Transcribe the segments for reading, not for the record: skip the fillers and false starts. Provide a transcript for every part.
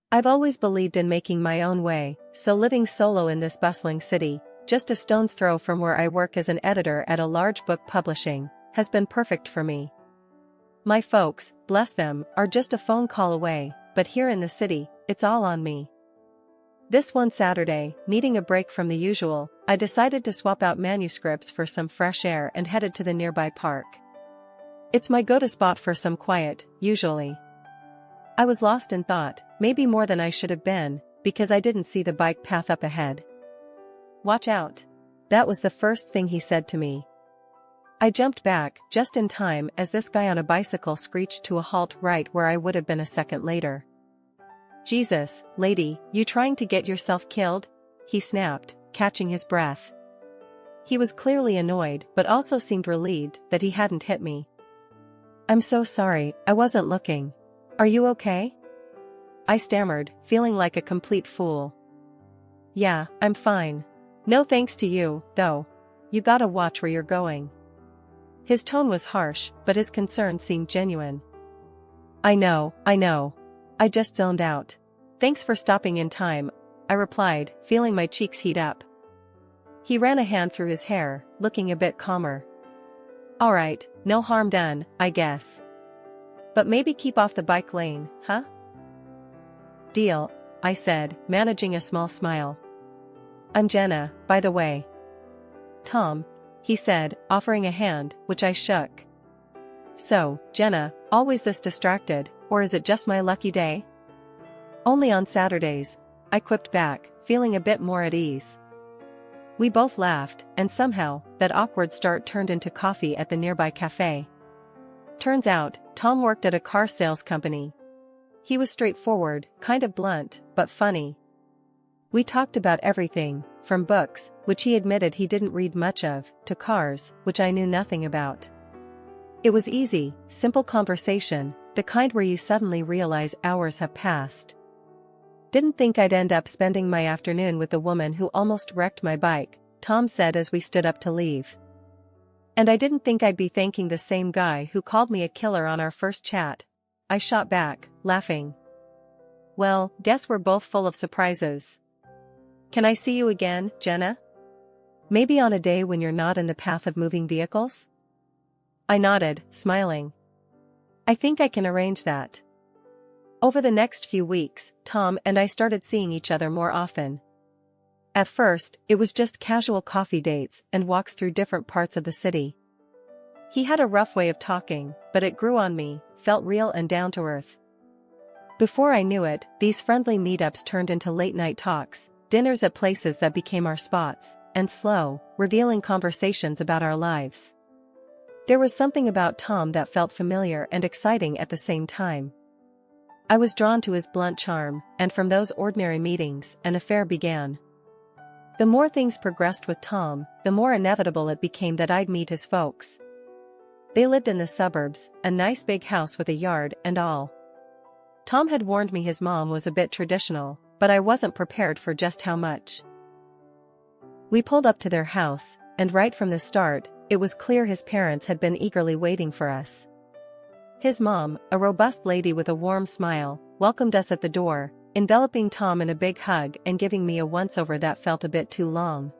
I've always believed in making my own way, so living solo in this bustling city, just a stone's throw from where I work as an editor at a large book publishing, has been perfect for me. My folks, bless them, are just a phone call away, but here in the city, it's all on me. This one Saturday, needing a break from the usual, I decided to swap out manuscripts for some fresh air and headed to the nearby park. It's my go-to spot for some quiet, usually. I was lost in thought, maybe more than I should have been, because I didn't see the bike path up ahead. "Watch out." That was the first thing he said to me. I jumped back, just in time as this guy on a bicycle screeched to a halt right where I would have been a second later. "Jesus, lady, you trying to get yourself killed?" he snapped, catching his breath. He was clearly annoyed but also seemed relieved that he hadn't hit me. "I'm so sorry, I wasn't looking. Are you okay?" I stammered, feeling like a complete fool. "Yeah, I'm fine. No thanks to you, though. You gotta watch where you're going." His tone was harsh, but his concern seemed genuine. I know. I just zoned out. "Thanks for stopping in time," I replied, feeling my cheeks heat up. He ran a hand through his hair, looking a bit calmer. "Alright, no harm done, I guess. But maybe keep off the bike lane, huh?" "Deal," I said, managing a small smile. "I'm Jenna, by the way." "Tom," he said, offering a hand, which I shook. "So, Jenna, always this distracted, or is it just my lucky day?" "Only on Saturdays," I quipped back, feeling a bit more at ease. We both laughed, and somehow, that awkward start turned into coffee at the nearby cafe. Turns out, Tom worked at a car sales company. He was straightforward, kind of blunt, but funny. We talked about everything, from books, which he admitted he didn't read much of, to cars, which I knew nothing about. It was easy, simple conversation, the kind where you suddenly realize hours have passed. "Didn't think I'd end up spending my afternoon with the woman who almost wrecked my bike," Tom said as we stood up to leave. "And I didn't think I'd be thanking the same guy who called me a killer on our first chat," I shot back, laughing. "Well, guess we're both full of surprises. Can I see you again, Jenna? Maybe on a day when you're not in the path of moving vehicles?" I nodded, smiling. "I think I can arrange that." Over the next few weeks, Tom and I started seeing each other more often. At first, it was just casual coffee dates and walks through different parts of the city. He had a rough way of talking, but it grew on me, felt real and down to earth. Before I knew it, these friendly meetups turned into late-night talks, dinners at places that became our spots, and slow, revealing conversations about our lives. There was something about Tom that felt familiar and exciting at the same time. I was drawn to his blunt charm, and from those ordinary meetings, an affair began. The more things progressed with Tom, the more inevitable it became that I'd meet his folks. They lived in the suburbs, a nice big house with a yard and all. Tom had warned me his mom was a bit traditional, but I wasn't prepared for just how much. We pulled up to their house, and right from the start, it was clear his parents had been eagerly waiting for us. His mom, a robust lady with a warm smile, welcomed us at the door, enveloping Tom in a big hug and giving me a once-over that felt a bit too long.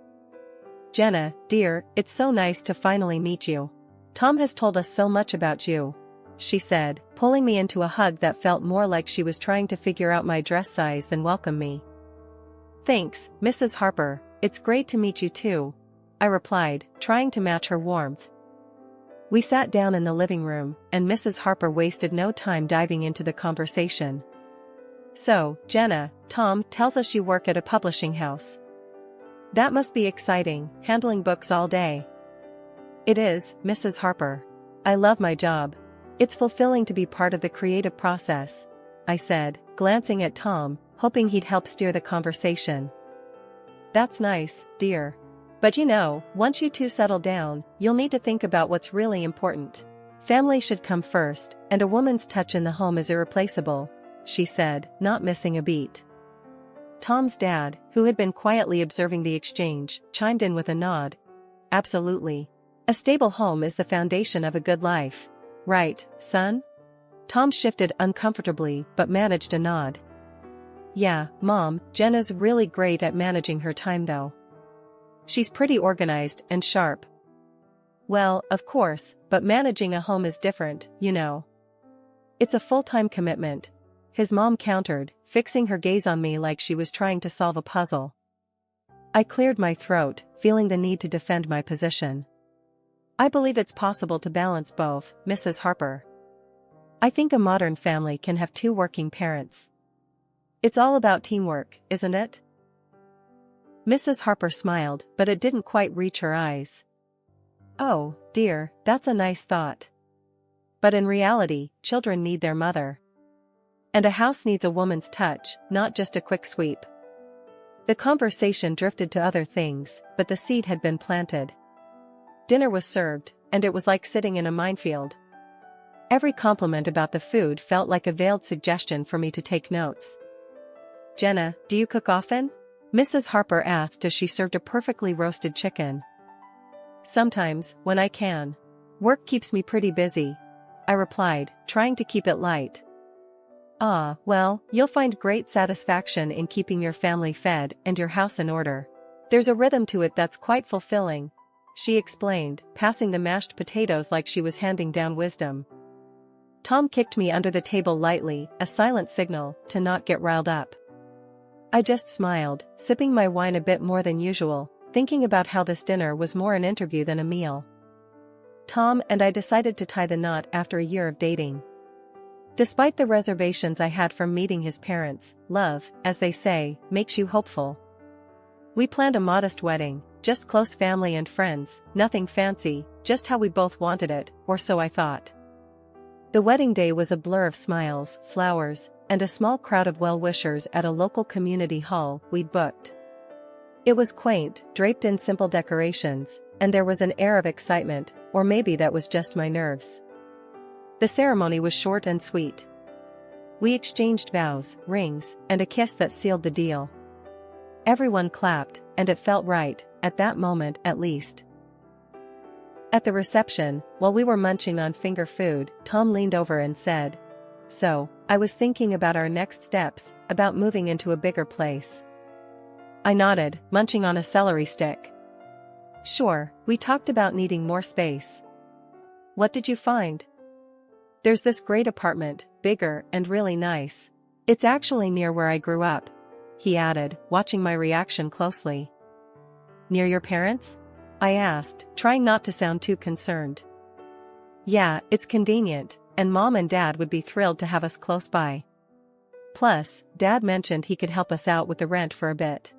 "Jenna, dear, it's so nice to finally meet you. Tom has told us so much about you," she said, pulling me into a hug that felt more like she was trying to figure out my dress size than welcome me. "Thanks, Mrs. Harper, it's great to meet you too," I replied, trying to match her warmth. We sat down in the living room, and Mrs. Harper wasted no time diving into the conversation. "So, Jenna, Tom tells us you work at a publishing house. That must be exciting, handling books all day." "It is, Mrs. Harper. I love my job. It's fulfilling to be part of the creative process," I said, glancing at Tom, hoping he'd help steer the conversation. "That's nice, dear. But you know, once you two settle down, you'll need to think about what's really important. Family should come first, and a woman's touch in the home is irreplaceable," she said, not missing a beat. Tom's dad, who had been quietly observing the exchange, chimed in with a nod. "Absolutely. A stable home is the foundation of a good life. Right, son?" Tom shifted uncomfortably but managed a nod. Yeah, Mom, Jenna's really great at managing her time though. She's pretty organized and sharp. Well, of course, but managing a home is different, you know. It's a full-time commitment, his mom countered, fixing her gaze on me like she was trying to solve a puzzle. I cleared my throat, feeling the need to defend my position. I believe it's possible to balance both, Mrs. Harper. I think a modern family can have two working parents. It's all about teamwork, isn't it? Mrs. Harper smiled, but it didn't quite reach her eyes. Oh, dear, that's a nice thought. But in reality, children need their mother. And a house needs a woman's touch, not just a quick sweep. The conversation drifted to other things, but the seed had been planted. Dinner was served, and it was like sitting in a minefield. Every compliment about the food felt like a veiled suggestion for me to take notes. Jenna, do you cook often? Mrs. Harper asked as she served a perfectly roasted chicken. Sometimes, when I can. Work keeps me pretty busy, I replied, trying to keep it light. Ah, well, you'll find great satisfaction in keeping your family fed and your house in order. There's a rhythm to it that's quite fulfilling, she explained, passing the mashed potatoes like she was handing down wisdom. Tom kicked me under the table lightly, a silent signal to not get riled up. I just smiled, sipping my wine a bit more than usual, thinking about how this dinner was more an interview than a meal. Tom and I decided to tie the knot after a year of dating. Despite the reservations I had from meeting his parents, love, as they say, makes you hopeful. We planned a modest wedding, just close family and friends, nothing fancy, just how we both wanted it, or so I thought. The wedding day was a blur of smiles, flowers, and a small crowd of well-wishers at a local community hall we'd booked. It was quaint, draped in simple decorations, and there was an air of excitement, or maybe that was just my nerves. The ceremony was short and sweet. We exchanged vows, rings, and a kiss that sealed the deal. Everyone clapped, and it felt right, at that moment at least. At the reception, while we were munching on finger food, Tom leaned over and said, "So, I was thinking about our next steps, about moving into a bigger place." I nodded, munching on a celery stick. Sure, we talked about needing more space. What did you find? There's this great apartment, bigger and really nice. It's actually near where I grew up, he added, watching my reaction closely. Near your parents? I asked, trying not to sound too concerned. Yeah, it's convenient, and Mom and Dad would be thrilled to have us close by. Plus, Dad mentioned he could help us out with the rent for a bit.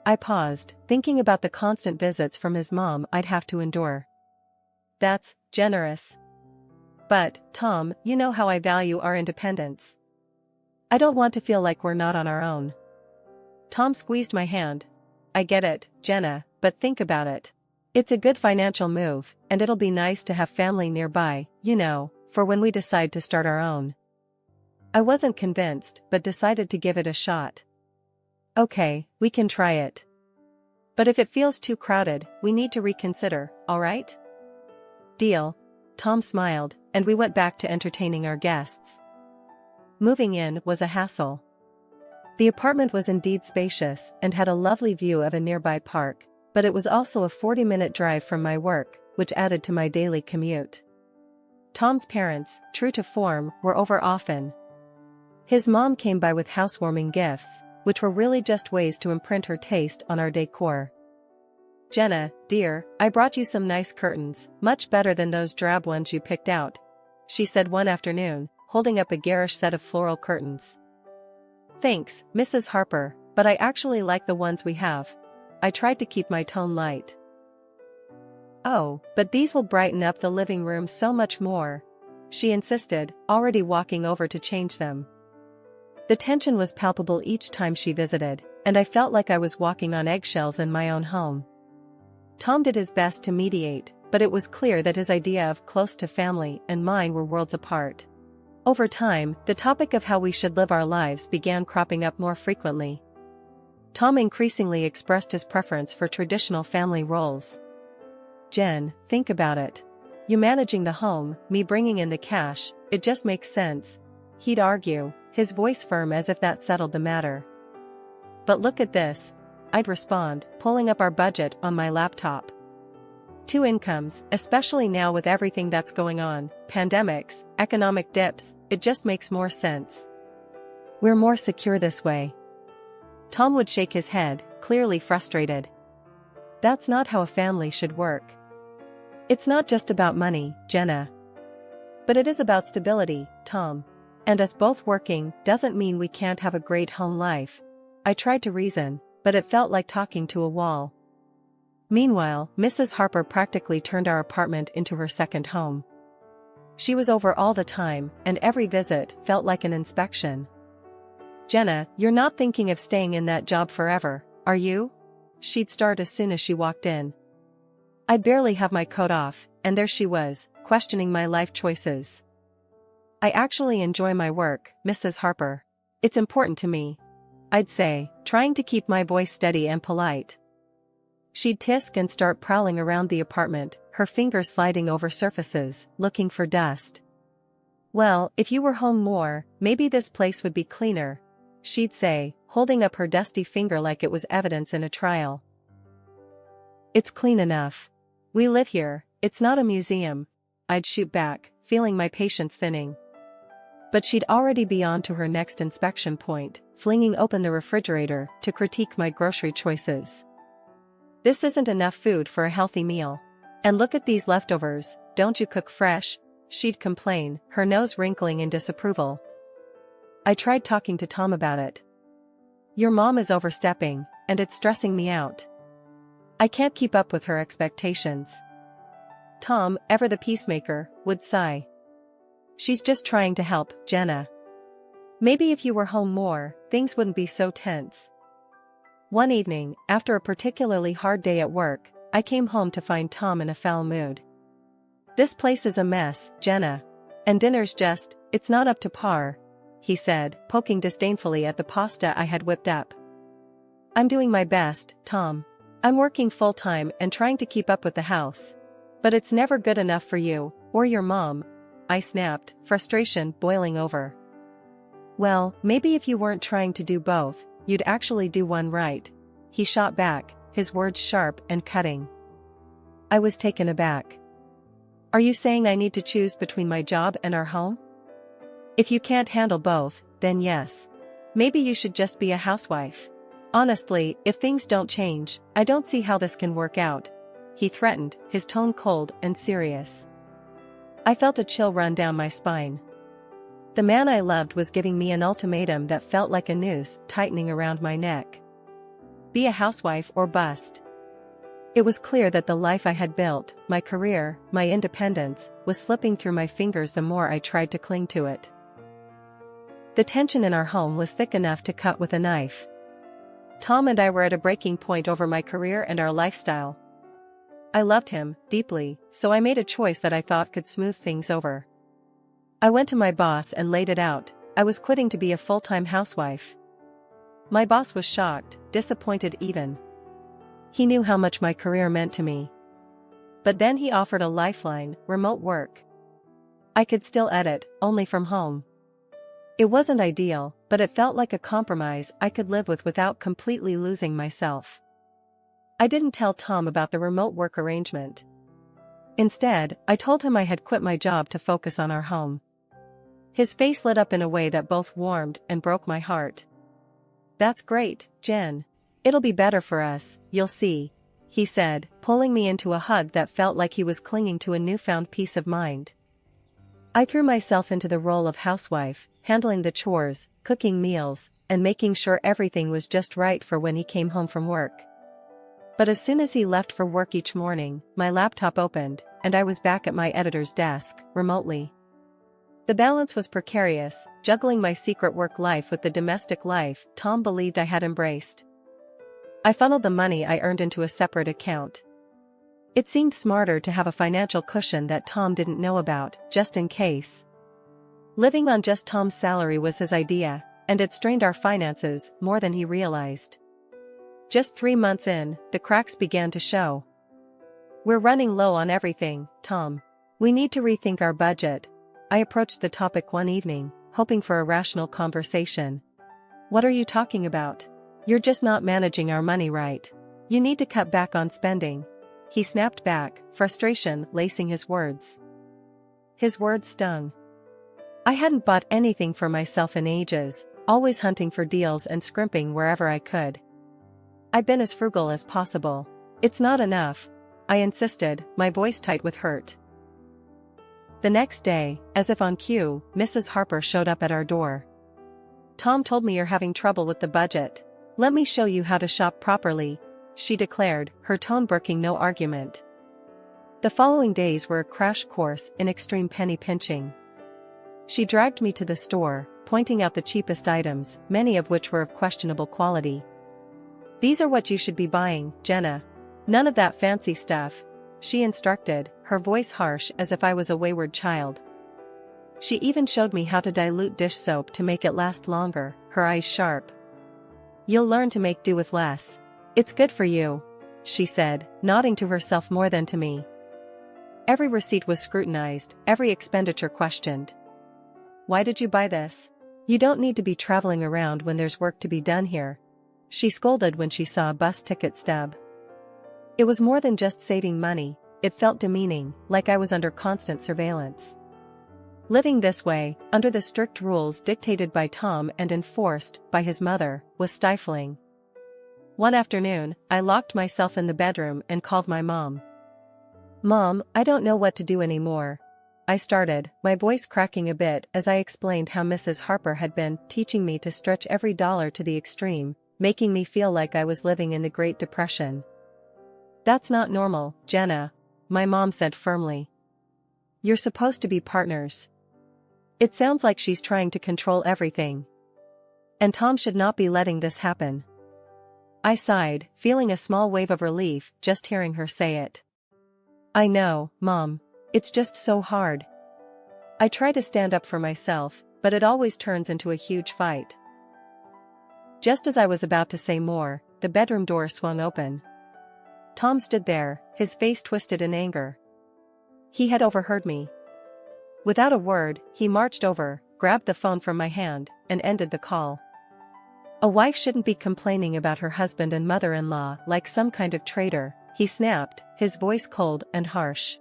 I paused, thinking about the constant visits from his mom I'd have to endure. That's generous. But, Tom, you know how I value our independence. I don't want to feel like we're not on our own. Tom squeezed my hand. I get it, Jenna, but think about it. It's a good financial move, and it'll be nice to have family nearby, you know, for when we decide to start our own. I wasn't convinced, but decided to give it a shot. Okay, we can try it. But if it feels too crowded, we need to reconsider, all right? Deal. Tom smiled, and we went back to entertaining our guests. Moving in was a hassle. The apartment was indeed spacious and had a lovely view of a nearby park, but it was also a 40-minute drive from my work, which added to my daily commute. Tom's parents, true to form, were over often. His mom came by with housewarming gifts, which were really just ways to imprint her taste on our decor. Jenna, dear, I brought you some nice curtains, much better than those drab ones you picked out, she said one afternoon, holding up a garish set of floral curtains. Thanks, Mrs. Harper, but I actually like the ones we have. I tried to keep my tone light. Oh, but these will brighten up the living room so much more, she insisted, already walking over to change them. The tension was palpable each time she visited, and I felt like I was walking on eggshells in my own home. Tom did his best to mediate, but it was clear that his idea of close to family and mine were worlds apart. Over time, the topic of how we should live our lives began cropping up more frequently. Tom increasingly expressed his preference for traditional family roles. Jen, think about it. You managing the home, me bringing in the cash, it just makes sense, he'd argue, his voice firm as if that settled the matter. But look at this, I'd respond, pulling up our budget on my laptop. 2 incomes, especially now with everything that's going on, pandemics, economic dips, it just makes more sense. We're more secure this way. Tom would shake his head, clearly frustrated. That's not how a family should work. It's not just about money, Jenna. But it is about stability, Tom. And us both working doesn't mean we can't have a great home life. I tried to reason, but it felt like talking to a wall. Meanwhile, Mrs. Harper practically turned our apartment into her second home. She was over all the time, and every visit felt like an inspection. Jenna, you're not thinking of staying in that job forever, are you? She'd start as soon as she walked in. I'd barely have my coat off, and there she was, questioning my life choices. I actually enjoy my work, Mrs. Harper. It's important to me, I'd say, trying to keep my voice steady and polite. She'd tisk and start prowling around the apartment, her fingers sliding over surfaces, looking for dust. Well, if you were home more, maybe this place would be cleaner, she'd say, holding up her dusty finger like it was evidence in a trial. It's clean enough. We live here, it's not a museum, I'd shoot back, feeling my patience thinning. But she'd already be on to her next inspection point, flinging open the refrigerator to critique my grocery choices. This isn't enough food for a healthy meal. And look at these leftovers, don't you cook fresh? She'd complain, her nose wrinkling in disapproval. I tried talking to Tom about it. Your mom is overstepping, and it's stressing me out. I can't keep up with her expectations. Tom, ever the peacemaker, would sigh. She's just trying to help, Jenna. Maybe if you were home more, things wouldn't be so tense. One evening, after a particularly hard day at work, I came home to find Tom in a foul mood. This place is a mess, Jenna. And dinner's it's not up to par, he said, poking disdainfully at the pasta I had whipped up. I'm doing my best, Tom. I'm working full-time and trying to keep up with the house. But it's never good enough for you, or your mom, I snapped, frustration boiling over. Well, maybe if you weren't trying to do both, you'd actually do one right, he shot back, his words sharp and cutting. I was taken aback. Are you saying I need to choose between my job and our home? If you can't handle both, then yes. Maybe you should just be a housewife. Honestly, if things don't change, I don't see how this can work out, he threatened, his tone cold and serious. I felt a chill run down my spine. The man I loved was giving me an ultimatum that felt like a noose tightening around my neck. Be a housewife or bust. It was clear that the life I had built, my career, my independence, was slipping through my fingers the more I tried to cling to it. The tension in our home was thick enough to cut with a knife. Tom and I were at a breaking point over my career and our lifestyle. I loved him deeply, so I made a choice that I thought could smooth things over. I went to my boss and laid it out. I was quitting to be a full-time housewife. My boss was shocked, disappointed even. He knew how much my career meant to me. But then he offered a lifeline, remote work. I could still edit, only from home. It wasn't ideal, but it felt like a compromise I could live with without completely losing myself. I didn't tell Tom about the remote work arrangement. Instead, I told him I had quit my job to focus on our home. His face lit up in a way that both warmed and broke my heart. That's great, Jen. It'll be better for us, you'll see, he said, pulling me into a hug that felt like he was clinging to a newfound peace of mind. I threw myself into the role of housewife, handling the chores, cooking meals, and making sure everything was just right for when he came home from work. But as soon as he left for work each morning, my laptop opened, and I was back at my editor's desk, remotely. The balance was precarious, juggling my secret work life with the domestic life Tom believed I had embraced. I funneled the money I earned into a separate account. It seemed smarter to have a financial cushion that Tom didn't know about, just in case. Living on just Tom's salary was his idea, and it strained our finances more than he realized. Just 3 months in, the cracks began to show. We're running low on everything, Tom. We need to rethink our budget. I approached the topic one evening, hoping for a rational conversation. "What are you talking about? You're just not managing our money right. You need to cut back on spending," he snapped back, frustration lacing his words. His words stung. I hadn't bought anything for myself in ages, always hunting for deals and scrimping wherever I could. I've been as frugal as possible. "It's not enough," I insisted, my voice tight with hurt. The next day, as if on cue, Mrs. Harper showed up at our door. "Tom told me you're having trouble with the budget. Let me show you how to shop properly," she declared, her tone brooking no argument. The following days were a crash course in extreme penny pinching. She dragged me to the store, pointing out the cheapest items, many of which were of questionable quality. "These are what you should be buying, Jenna. None of that fancy stuff," she instructed, her voice harsh as if I was a wayward child. She even showed me how to dilute dish soap to make it last longer, her eyes sharp. "You'll learn to make do with less. It's good for you," she said, nodding to herself more than to me. Every receipt was scrutinized, every expenditure questioned. "Why did you buy this? You don't need to be traveling around when there's work to be done here," she scolded when she saw a bus ticket stub. It was more than just saving money, it felt demeaning, like I was under constant surveillance. Living this way, under the strict rules dictated by Tom and enforced by his mother, was stifling. One afternoon, I locked myself in the bedroom and called my mom. "Mom, I don't know what to do anymore," I started, my voice cracking a bit as I explained how Mrs. Harper had been teaching me to stretch every dollar to the extreme, making me feel like I was living in the Great Depression. "That's not normal, Jenna," my mom said firmly. "You're supposed to be partners. It sounds like she's trying to control everything. And Tom should not be letting this happen." I sighed, feeling a small wave of relief just hearing her say it. "I know, Mom. It's just so hard. I try to stand up for myself, but it always turns into a huge fight." Just as I was about to say more, the bedroom door swung open. Tom stood there, his face twisted in anger. He had overheard me. Without a word, he marched over, grabbed the phone from my hand, and ended the call. "A wife shouldn't be complaining about her husband and mother-in-law like some kind of traitor," he snapped, his voice cold and harsh.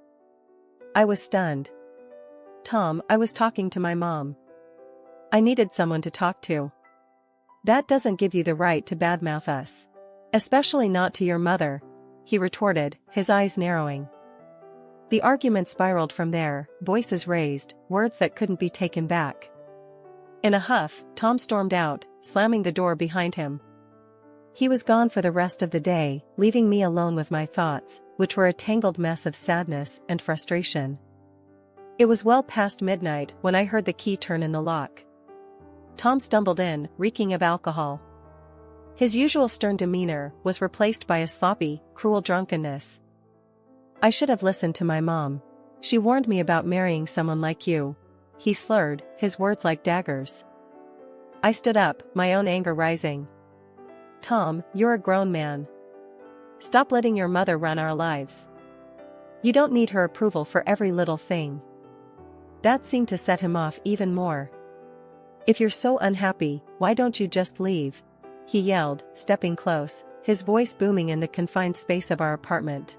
I was stunned. "Tom, I was talking to my mom. I needed someone to talk to." "That doesn't give you the right to badmouth us. Especially not to your mother," he retorted, his eyes narrowing. The argument spiraled from there, voices raised, words that couldn't be taken back. In a huff, Tom stormed out, slamming the door behind him. He was gone for the rest of the day, leaving me alone with my thoughts, which were a tangled mess of sadness and frustration. It was well past midnight when I heard the key turn in the lock. Tom stumbled in, reeking of alcohol. His usual stern demeanor was replaced by a sloppy, cruel drunkenness. "I should have listened to my mom. She warned me about marrying someone like you," he slurred, his words like daggers. I stood up, my own anger rising. "Tom, you're a grown man. Stop letting your mother run our lives. You don't need her approval for every little thing." That seemed to set him off even more. "If you're so unhappy, why don't you just leave?" he yelled, stepping close, his voice booming in the confined space of our apartment.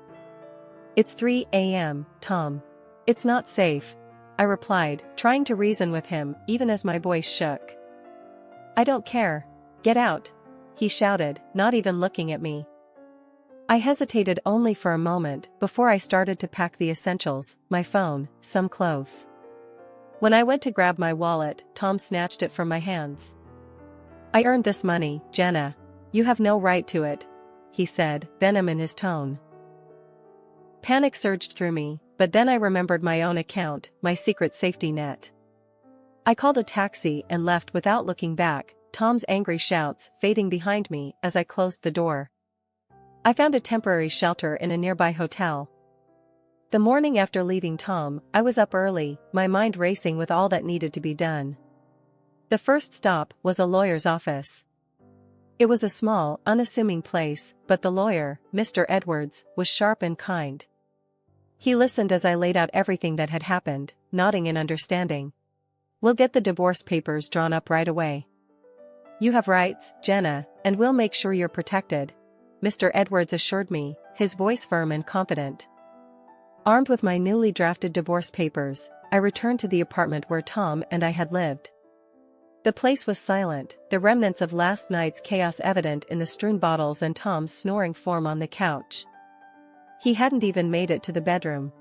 "It's 3 a.m., Tom. It's not safe," I replied, trying to reason with him, even as my voice shook. "I don't care. Get out," he shouted, not even looking at me. I hesitated only for a moment before I started to pack the essentials, my phone, some clothes. When I went to grab my wallet, Tom snatched it from my hands. "I earned this money, Jenna. You have no right to it," he said, venom in his tone. Panic surged through me, but then I remembered my own account, my secret safety net. I called a taxi and left without looking back, Tom's angry shouts fading behind me as I closed the door. I found a temporary shelter in a nearby hotel. The morning after leaving Tom, I was up early, my mind racing with all that needed to be done. The first stop was a lawyer's office. It was a small, unassuming place, but the lawyer, Mr. Edwards, was sharp and kind. He listened as I laid out everything that had happened, nodding in understanding. We'll get the divorce papers drawn up right away. You have rights, Jenna, and we'll make sure you're protected, Mr. Edwards assured me, his voice firm and confident. Armed with my newly drafted divorce papers, I returned to the apartment where Tom and I had lived. The place was silent, the remnants of last night's chaos evident in the strewn bottles and Tom's snoring form on the couch. He hadn't even made it to the bedroom.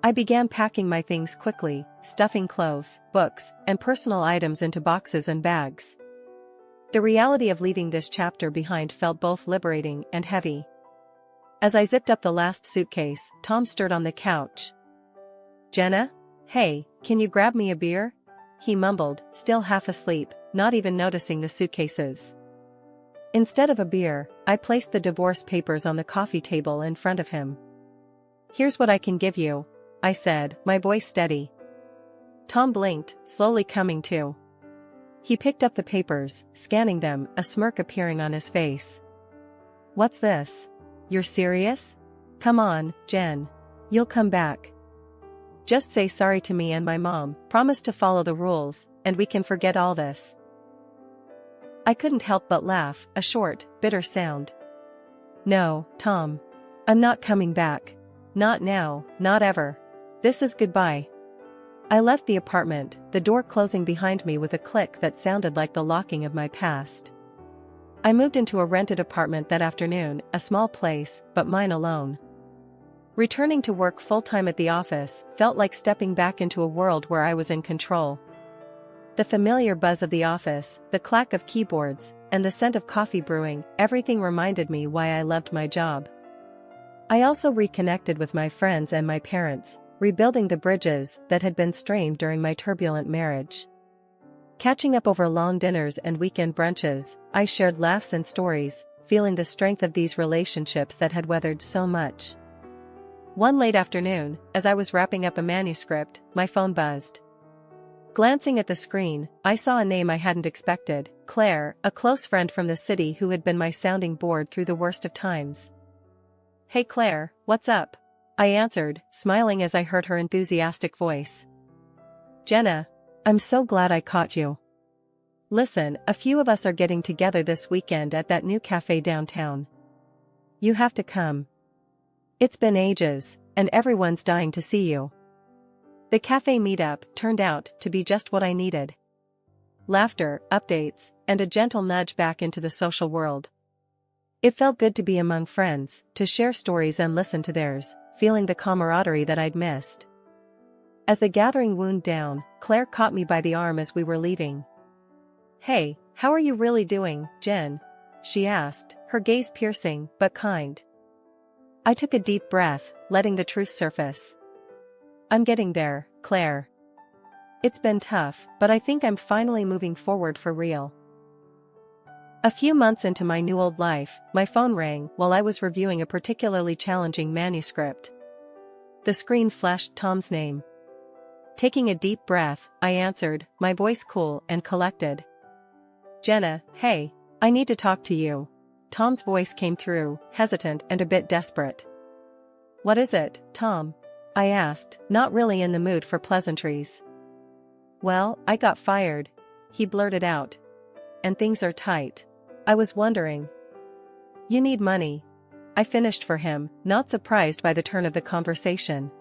I began packing my things quickly, stuffing clothes, books, and personal items into boxes and bags. The reality of leaving this chapter behind felt both liberating and heavy. As I zipped up the last suitcase, Tom stirred on the couch. Jenna? Hey, can you grab me a beer? He mumbled, still half asleep, not even noticing the suitcases. Instead of a beer, I placed the divorce papers on the coffee table in front of him. Here's what I can give you, I said, my voice steady. Tom blinked, slowly coming to. He picked up the papers, scanning them, a smirk appearing on his face. What's this? You're serious? Come on, Jen. You'll come back. Just say sorry to me and my mom, promise to follow the rules, and we can forget all this. I couldn't help but laugh, a short, bitter sound. No, Tom. I'm not coming back. Not now, not ever. This is goodbye. I left the apartment, the door closing behind me with a click that sounded like the locking of my past. I moved into a rented apartment that afternoon, a small place, but mine alone. Returning to work full-time at the office felt like stepping back into a world where I was in control. The familiar buzz of the office, the clack of keyboards, and the scent of coffee brewing, everything reminded me why I loved my job. I also reconnected with my friends and my parents, rebuilding the bridges that had been strained during my turbulent marriage. Catching up over long dinners and weekend brunches, I shared laughs and stories, feeling the strength of these relationships that had weathered so much. One late afternoon, as I was wrapping up a manuscript, my phone buzzed. Glancing at the screen, I saw a name I hadn't expected, Claire, a close friend from the city who had been my sounding board through the worst of times. Hey Claire, what's up? I answered, smiling as I heard her enthusiastic voice. Jenna, I'm so glad I caught you. Listen, a few of us are getting together this weekend at that new cafe downtown. You have to come. It's been ages, and everyone's dying to see you. The cafe meetup turned out to be just what I needed. Laughter, updates, and a gentle nudge back into the social world. It felt good to be among friends, to share stories and listen to theirs, feeling the camaraderie that I'd missed. As the gathering wound down, Claire caught me by the arm as we were leaving. Hey, how are you really doing, Jen? She asked, her gaze piercing, but kind. I took a deep breath, letting the truth surface. I'm getting there, Claire. It's been tough, but I think I'm finally moving forward for real. A few months into my new old life, my phone rang while I was reviewing a particularly challenging manuscript. The screen flashed Tom's name. Taking a deep breath, I answered, my voice cool and collected. Jenna, hey, I need to talk to you. Tom's voice came through, hesitant and a bit desperate. What is it, Tom? I asked, not really in the mood for pleasantries. Well, I got fired. He blurted out. And things are tight. I was wondering. You need money. I finished for him, not surprised by the turn of the conversation.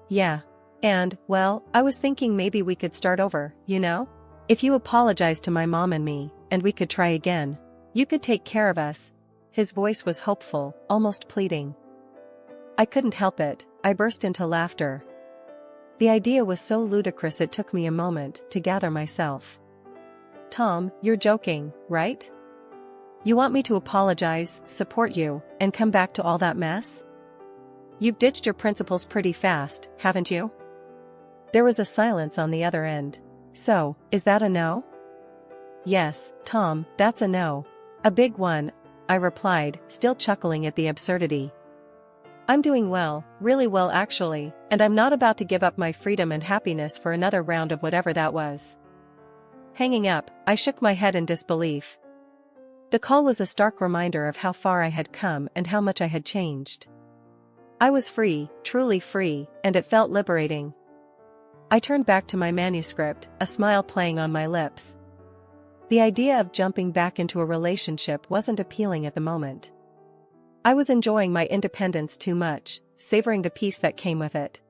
Yeah. And, well, I was thinking maybe we could start over, you know? If you apologize to my mom and me, and we could try again. You could take care of us. His voice was hopeful, almost pleading. I couldn't help it, I burst into laughter. The idea was so ludicrous it took me a moment to gather myself. Tom, you're joking, right? You want me to apologize, support you, and come back to all that mess? You've ditched your principles pretty fast, haven't you? There was a silence on the other end. So, is that a no? Yes, Tom, that's a no. A big one, I replied, still chuckling at the absurdity. I'm doing well, really well actually, and I'm not about to give up my freedom and happiness for another round of whatever that was. Hanging up, I shook my head in disbelief. The call was a stark reminder of how far I had come and how much I had changed. I was free, truly free, and it felt liberating. I turned back to my manuscript, a smile playing on my lips. The idea of jumping back into a relationship wasn't appealing at the moment. I was enjoying my independence too much, savoring the peace that came with it.